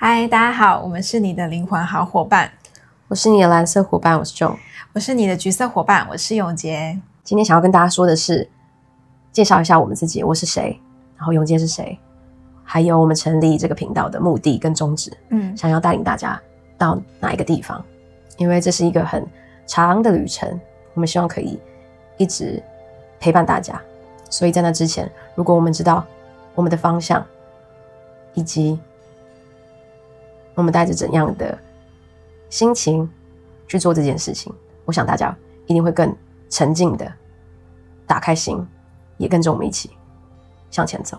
嗨，大家好，我们是你的灵魂好伙伴，我是你的蓝色伙伴，我是 John。我是你的橘色伙伴，我是永杰。今天想要跟大家说的是，介绍一下我们自己，我是谁，然后永杰是谁，还有我们成立这个频道的目的跟宗旨。想要带领大家到哪一个地方，因为这是一个很长的旅程，我们希望可以一直陪伴大家。所以在那之前，如果我们知道我们的方向，以及我们带着怎样的心情去做这件事情，我想大家一定会更沉静的打开心，也跟着我们一起向前走。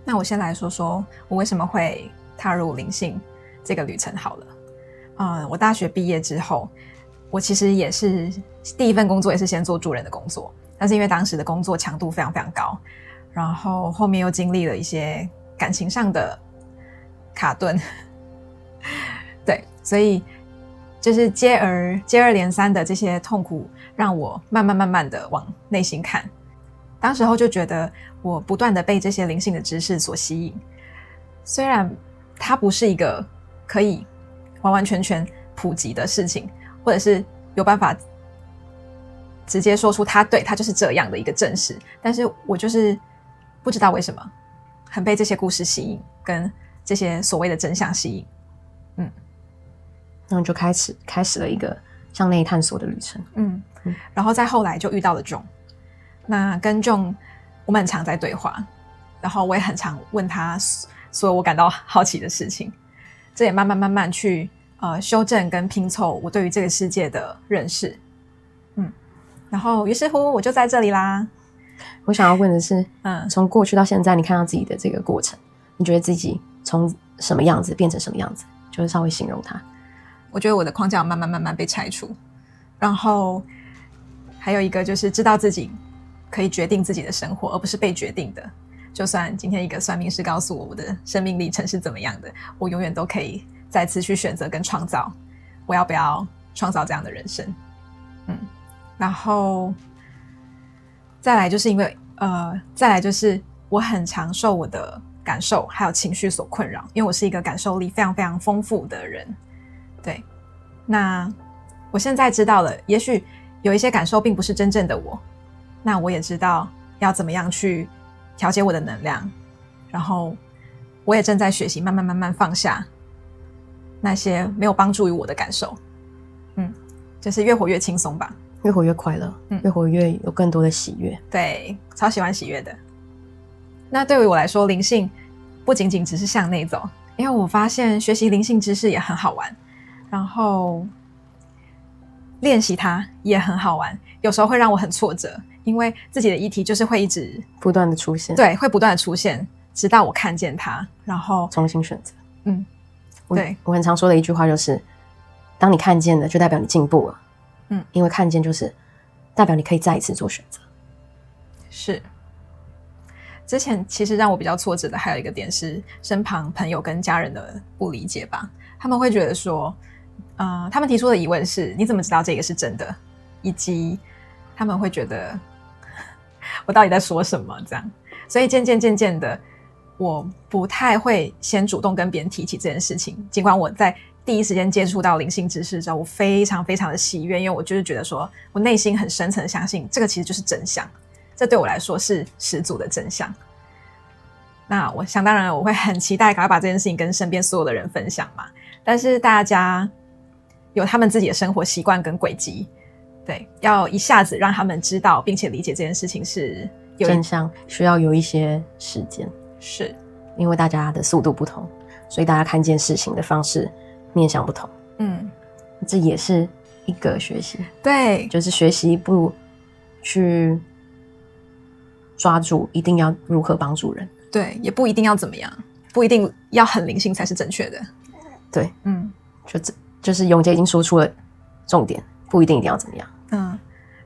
那我先来说说我为什么会踏入灵性这个旅程好了。我大学毕业之后，我其实也是第一份工作也是先做助人的工作，但是因为当时的工作强度非常非常高，然后后面又经历了一些感情上的卡顿对，所以就是接二连三的这些痛苦让我慢慢的往内心看。当时候就觉得我不断的被这些灵性的知识所吸引，虽然它不是一个可以完完全全普及的事情，或者是有办法直接说出它就是这样的一个证实，但是我就是不知道为什么很被这些故事吸引，跟这些所谓的真相吸引。那就开始了一个向内探索的旅程。然后再后来就遇到了 John。那跟 John 我们很常在对话，然后我也很常问他所有我感到好奇的事情，这也慢慢去修正跟拼凑我对于这个世界的认识。然后于是乎我就在这里啦。我想要问的是，从过去到现在，你看到自己的这个过程，你觉得自己从什么样子变成什么样子？就是稍微形容它。我觉得我的框架慢慢被拆除，然后还有一个就是知道自己可以决定自己的生活，而不是被决定的。就算今天一个算命师告诉我的生命历程是怎么样的，我永远都可以再次去选择跟创造我要不要创造这样的人生。然后再来就是因为再来就是我很常受我的感受还有情绪所困扰，因为我是一个感受力非常非常丰富的人。对，那我现在知道了，也许有一些感受并不是真正的我，那我也知道要怎么样去调节我的能量，然后我也正在学习慢慢放下那些没有帮助于我的感受。就是越活越轻松吧，越活越快乐，越活越有更多的喜悦。对，超喜欢喜悦的。那对于我来说，灵性不仅仅只是向内走，因为我发现学习灵性知识也很好玩，然后练习它也很好玩，有时候会让我很挫折，因为自己的议题就是会一直不断的出现。对，会不断的出现，直到我看见它，然后重新选择。对，我很常说的一句话就是，当你看见了就代表你进步了。因为看见就是代表你可以再一次做选择。是。之前其实让我比较挫折的还有一个点是身旁朋友跟家人的不理解吧，他们会觉得说他们提出的疑问是你怎么知道这个是真的，以及他们会觉得我到底在说什么这样。所以渐渐的我不太会先主动跟别人提起这件事情，尽管我在第一时间接触到灵性知识之后我非常非常的喜悦，因为我就是觉得说我内心很深层的相信这个其实就是真相，这对我来说是十足的真相。那我想当然我会很期待赶快把这件事情跟身边所有的人分享嘛，但是大家有他们自己的生活习惯跟轨迹，对，要一下子让他们知道并且理解这件事情是有真相，需要有一些时间。是因为大家的速度不同，所以大家看见事情的方式面向不同。这也是一个学习。对，就是学习不去抓住一定要如何帮助人，对，也不一定要怎么样，不一定要很灵性才是正确的。对，就是永杰已经说出了重点，不一定要怎么样。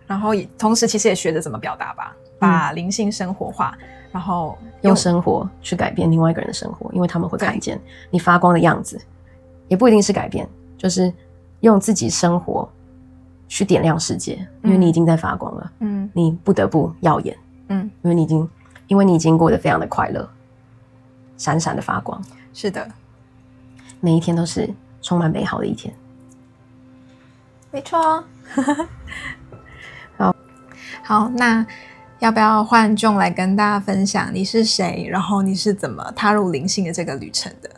然后同时其实也学着怎么表达吧，把灵性生活化，然后用生活去改变另外一个人的生活，因为他们会看见你发光的样子，也不一定是改变，就是用自己生活去点亮世界，因为你已经在发光了。你不得不耀眼。因为你已经过得非常的快乐，闪闪的发光。是的，每一天都是充满美好的一天。没错。好，那要不要换 John 来跟大家分享你是谁，然后你是怎么踏入灵性的这个旅程的？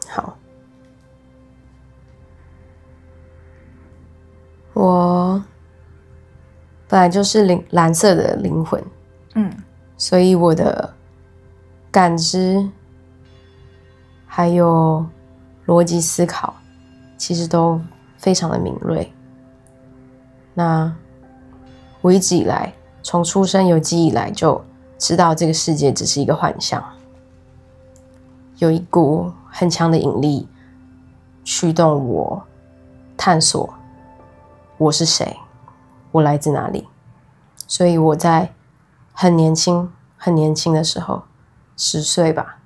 好，我本来就是蓝色的灵魂，所以我的感知还有逻辑思考其实都非常的敏锐。那我一直以来，从出生有记忆以来就知道这个世界只是一个幻象，有一股很强的引力驱动我探索我是谁，我来自哪里。所以我在很年轻的时候，10岁吧，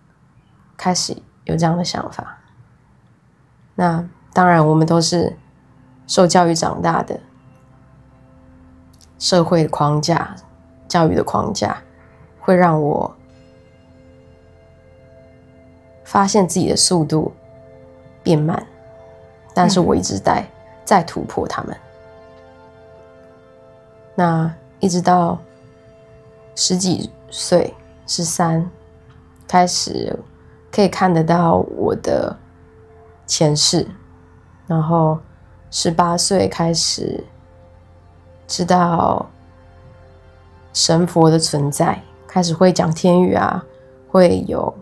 开始有这样的想法。那当然我们都是受教育长大的，社会的框架、教育的框架会让我发现自己的速度变慢，但是我一直在突破他们。那一直到10几岁13开始可以看得到我的前世，然后18岁开始知道神佛的存在，开始会讲天语啊，会有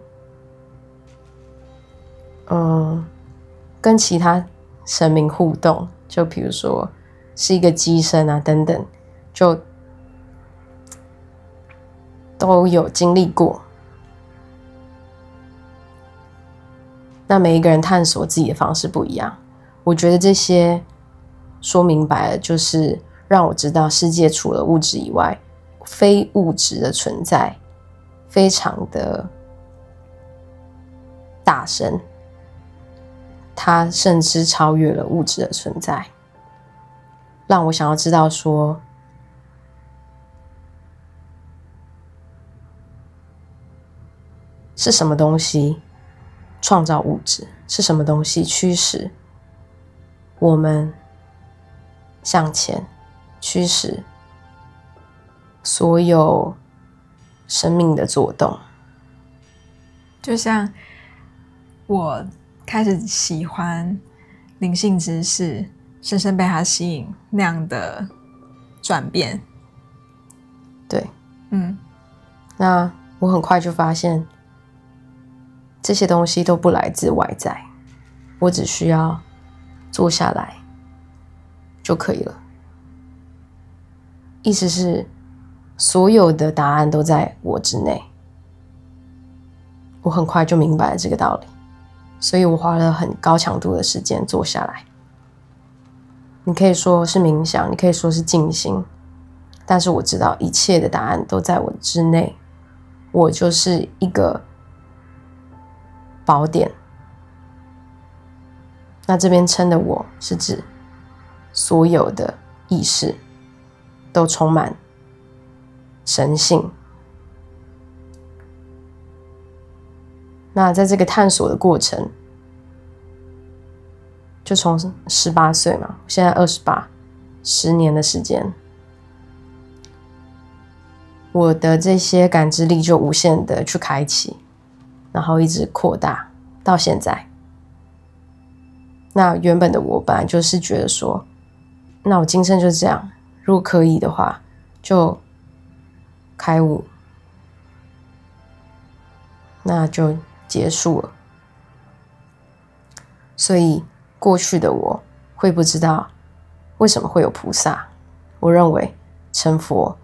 跟其他神明互动，就比如说是一个机身啊等等，就都有经历过。那每一个人探索自己的方式不一样，我觉得这些说明白了，就是让我知道世界除了物质以外，非物质的存在非常的大声，它甚至超越了物质的存在，让我想要知道说，是什么东西创造物质，是什么东西驱使我们向前，驱使所有生命的作动。就像我开始喜欢灵性知识，深深被它吸引那样的转变。对，那我很快就发现这些东西都不来自外在，我只需要坐下来就可以了。意思是所有的答案都在我之内。我很快就明白了这个道理，所以我花了很高强度的时间坐下来。你可以说是冥想，你可以说是静心，但是我知道一切的答案都在我之内，我就是一个宝典。那这边称的我是指所有的意识都充满神性。那在这个探索的过程，就从18岁嘛，现在28，10年的时间，我的这些感知力就无限的去开启，然后一直扩大到现在。那原本的我本来就是觉得说，那我今生就这样，如果可以的话就开悟，那就结束了。所以过去的我会不知道为什么会有菩萨，我认为成佛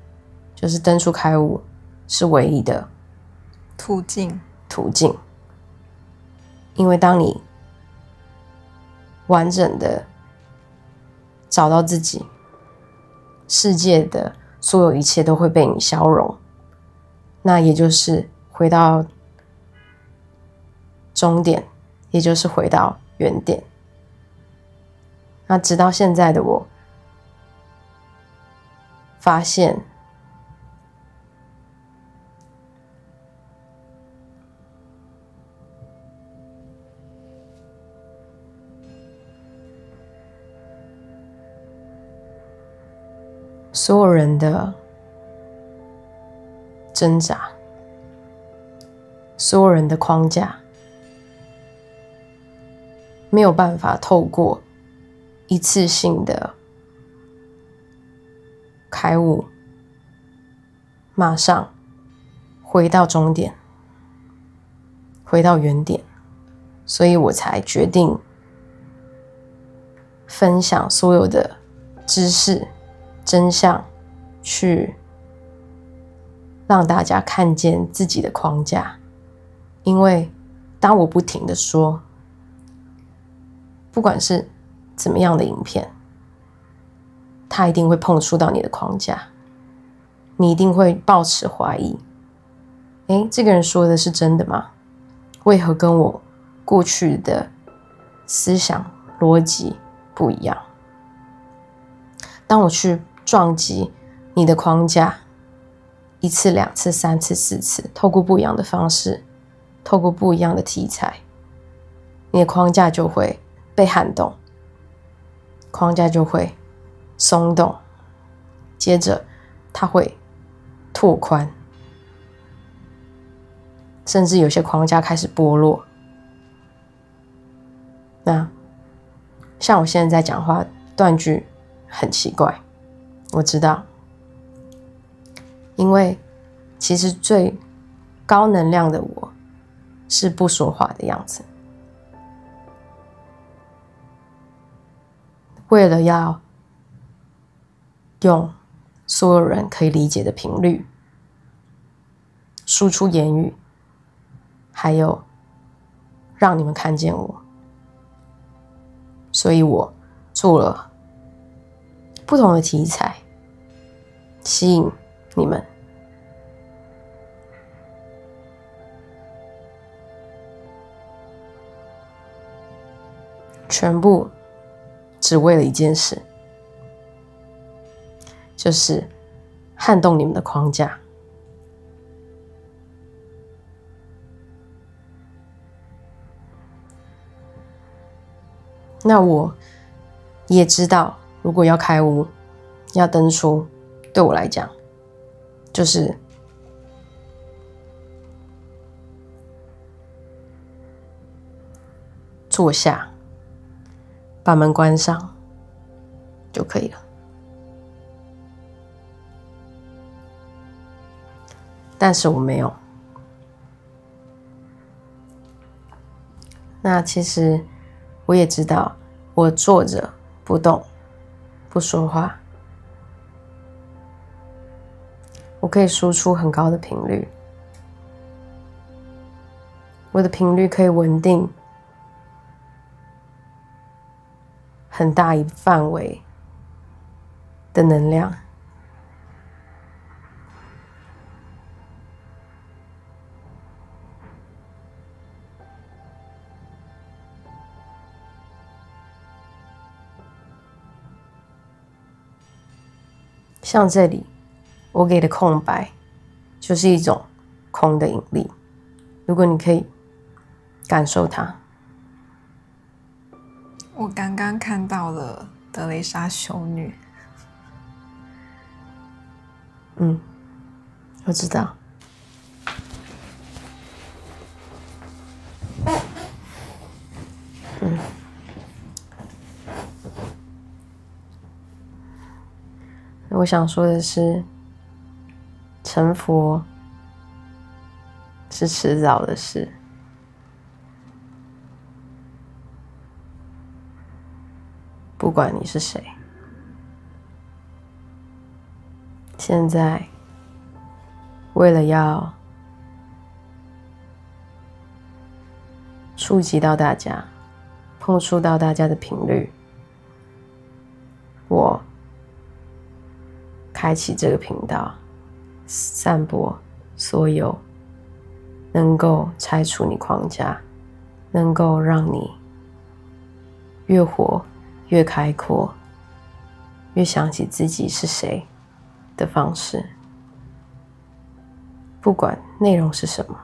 就是登出开悟是唯一的途径。因为当你完整的找到自己，世界的所有一切都会被你消融，那也就是回到终点，也就是回到原点。那直到现在的我发现，所有人的挣扎，所有人的框架，没有办法透过一次性的开悟，马上回到终点，回到原点，所以我才决定分享所有的知识、真相，去让大家看见自己的框架。因为当我不停的说，不管是怎么样的影片，它一定会碰触到你的框架，你一定会抱持怀疑。这个人说的是真的吗？为何跟我过去的思想逻辑不一样？当我去撞击你的框架1次、2次、3次、4次，透过不一样的方式，透过不一样的题材，你的框架就会被撼动，框架就会松动，接着它会拓宽，甚至有些框架开始剥落。那像我现在在讲话断句很奇怪，我知道，因为其实最高能量的我是不说话的样子，为了要用所有人可以理解的频率输出言语，还有让你们看见我，所以我做了不同的题材，吸引你们。全部只为了一件事，就是撼动你们的框架。那我也知道，如果要开悟，要登出，对我来讲，就是坐下，把门关上就可以了。但是我没有。那其实我也知道，我坐着不动，不说话，我可以输出很高的频率，我的频率可以稳定很大一范围的能量。像这里我给的空白就是一种空的引力，如果你可以感受它。我刚刚看到了德蕾莎修女。我知道。我想说的是，成佛是迟早的事。不管你是谁，现在为了要触及到大家，碰触到大家的频率，我开启这个频道，散播所有能够拆除你框架，能够让你越活越开阔，越想起自己是谁的方式。不管内容是什么，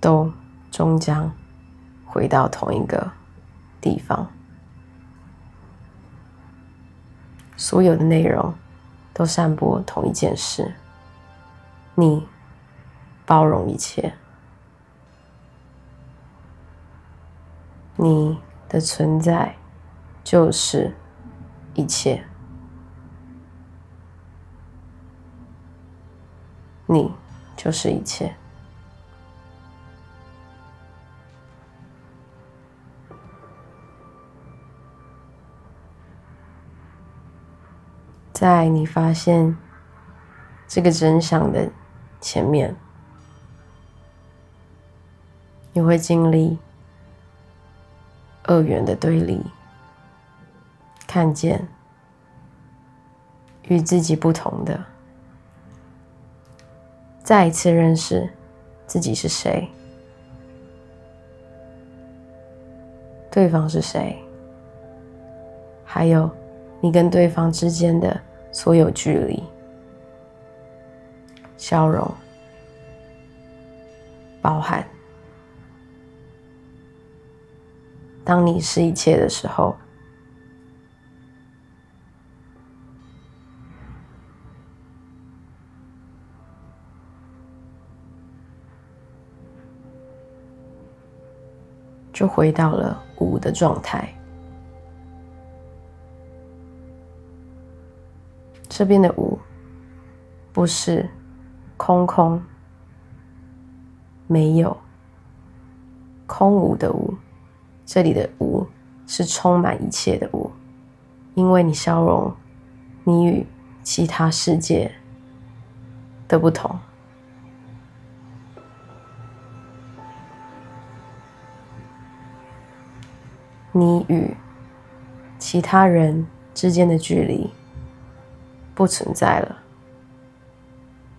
都终将回到同一个地方。所有的内容都散播同一件事：你包容一切，你的存在就是一切，你就是一切。在你发现这个真相的前面，你会经历二元的对立，看见与自己不同的，再一次认识自己是谁，对方是谁，还有你跟对方之间的所有距离、消融、包含。当你是一切的时候，就回到了无的状态。这边的无不是空空没有空无的无，这里的无是充满一切的无，因为你消融你与其他世界的不同。你与其他人之间的距离不存在了，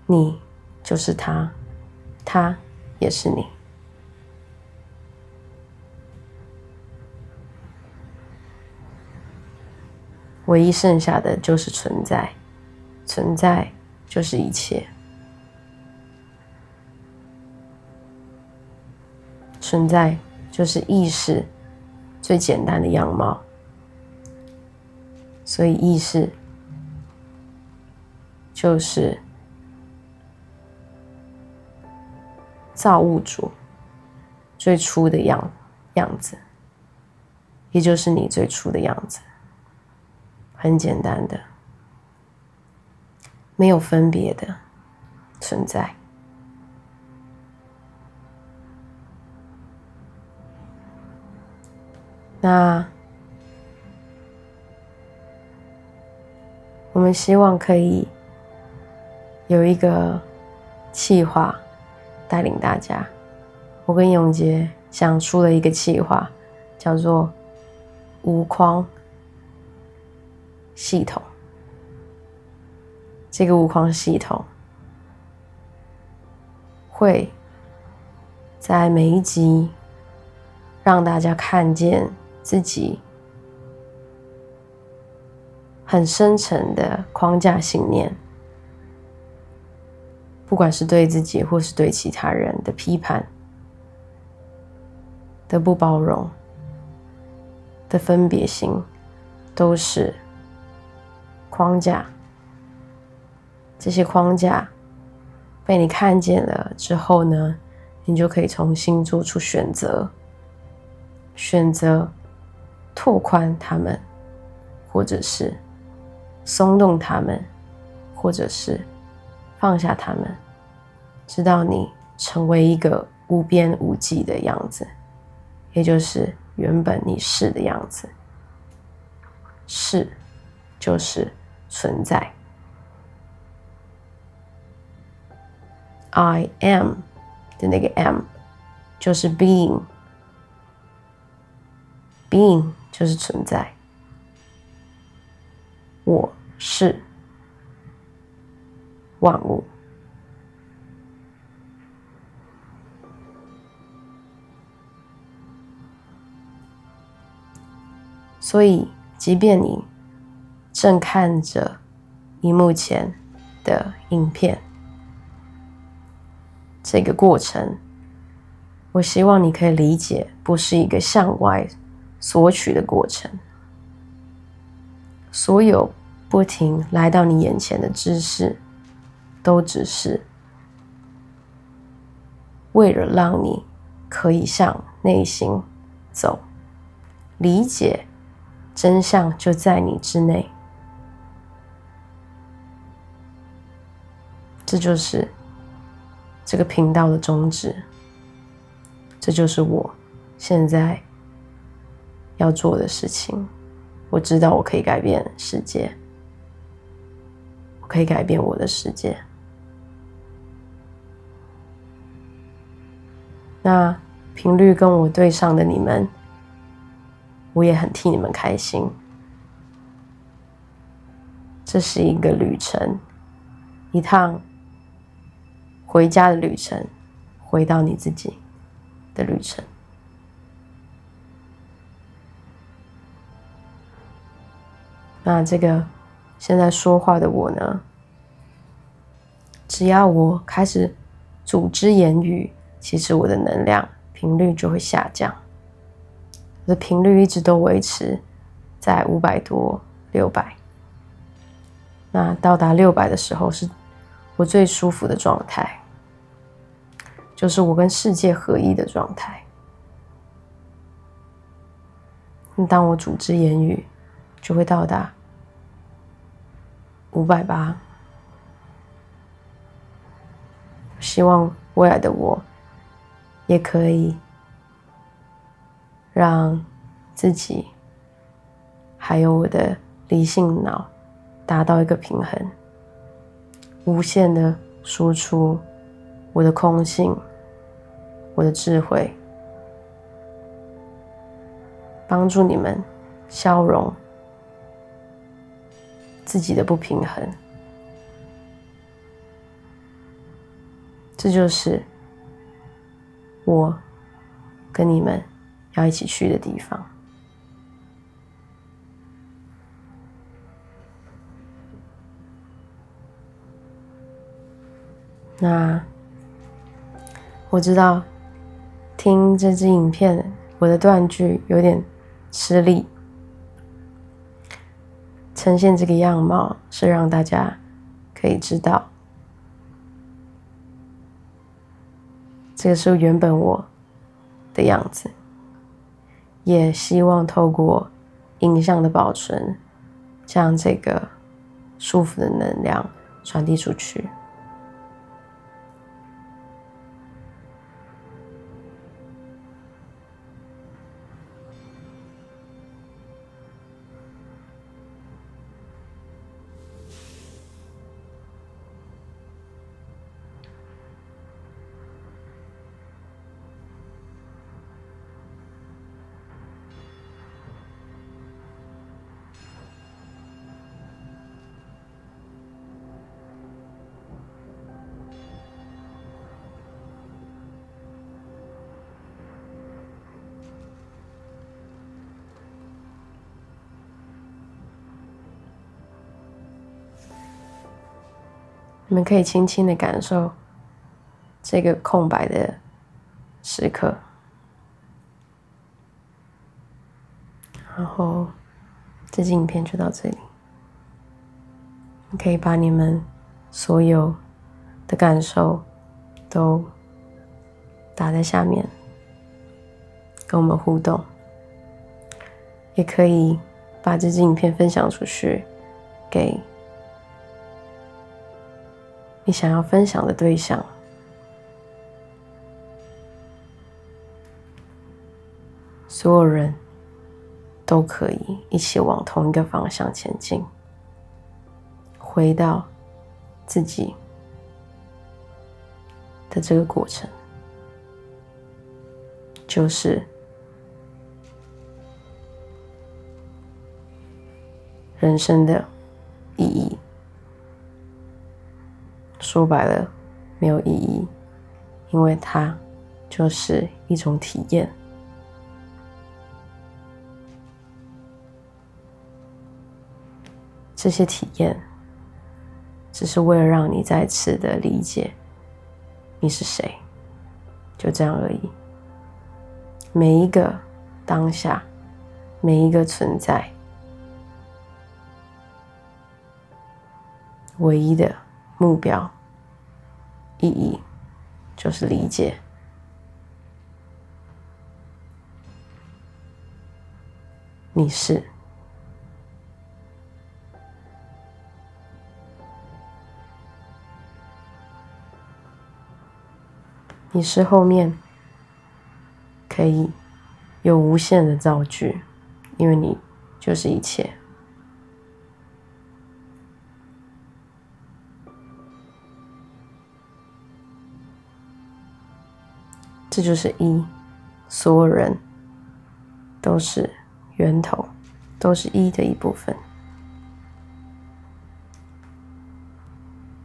你就是他，他也是你。唯一剩下的就是存在，存在就是一切，存在就是意识最简单的样貌，所以意识就是造物主最初的样子，也就是你最初的样子，很简单的，没有分别的存在。那我们希望可以有一个企划带领大家。我跟永杰想出了一个企划，叫做无框系统。这个无框系统会在每一集让大家看见自己很深沉的框架信念，不管是对自己或是对其他人的批判、的不包容、的分别心，都是框架。这些框架被你看见了之后呢，你就可以重新做出选择，选择拓宽它们，或者是松动它们，或者是放下它们，直到你成为一个无边无际的样子，也就是原本你是的样子。是就是存在。I am 的那个 am 就是 being， being 就是存在。我是万物。所以即便你正看着荧幕前的影片，这个过程，我希望你可以理解，不是一个向外索取的过程。所有不停来到你眼前的知识，都只是为了让你可以向内心走，理解真相就在你之内。这就是这个频道的宗旨，这就是我现在要做的事情。我知道我可以改变世界，我可以改变我的世界。那频率跟我对上的你们，我也很替你们开心。这是一个旅程，一趟回家的旅程，回到你自己的旅程。那这个现在说话的我呢，只要我开始组织言语，其实我的能量频率就会下降。我的频率一直都维持在500多、600。那到达600的时候，是我最舒服的状态，就是我跟世界合一的状态。当我组织言语，就会到达580。希望未来的我也可以让自己还有我的理性脑达到一个平衡，无限的输出我的空性，我的智慧，帮助你们消融自己的不平衡。这就是我跟你们要一起去的地方。那我知道听这支影片，我的断句有点吃力，呈现这个样貌是让大家可以知道，这个是原本我的样子，也希望透过影像的保存，将这个舒服的能量传递出去。你们可以轻轻的感受这个空白的时刻，然后这支影片就到这里。你可以把你们所有的感受都打在下面，跟我们互动，也可以把这支影片分享出去，给你想要分享的对象。所有人都可以一起往同一个方向前进，回到自己的这个过程，就是人生的意义。说白了，没有意义，因为它就是一种体验。这些体验只是为了让你再次的理解你是谁，就这样而已。每一个当下，每一个存在，唯一的目标、意义就是理解。你是。你是后面可以有无限的造句，因为你就是一切。这就是一，所有人都是源头，都是一的一部分，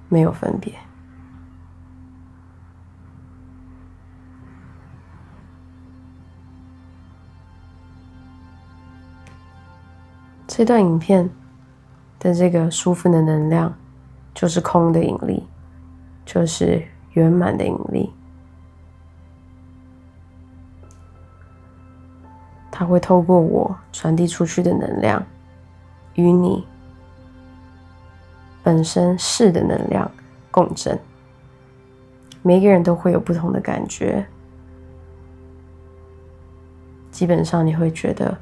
没有分别。这段影片的这个舒服的能量，就是空的引力，就是圆满的引力。它会透过我传递出去的能量，与你本身是的能量共振。每个人都会有不同的感觉，基本上你会觉得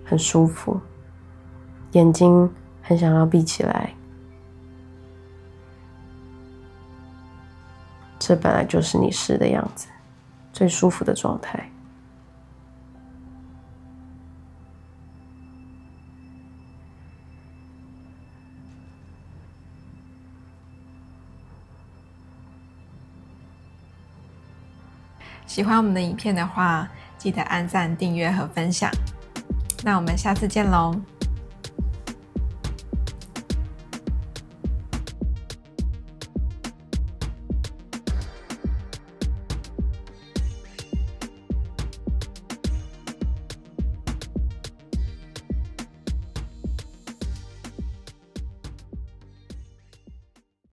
很舒服，眼睛很想要闭起来。这本来就是你是的样子，最舒服的状态。喜欢我们的影片的话，记得按赞、订阅和分享。那我们下次见喽！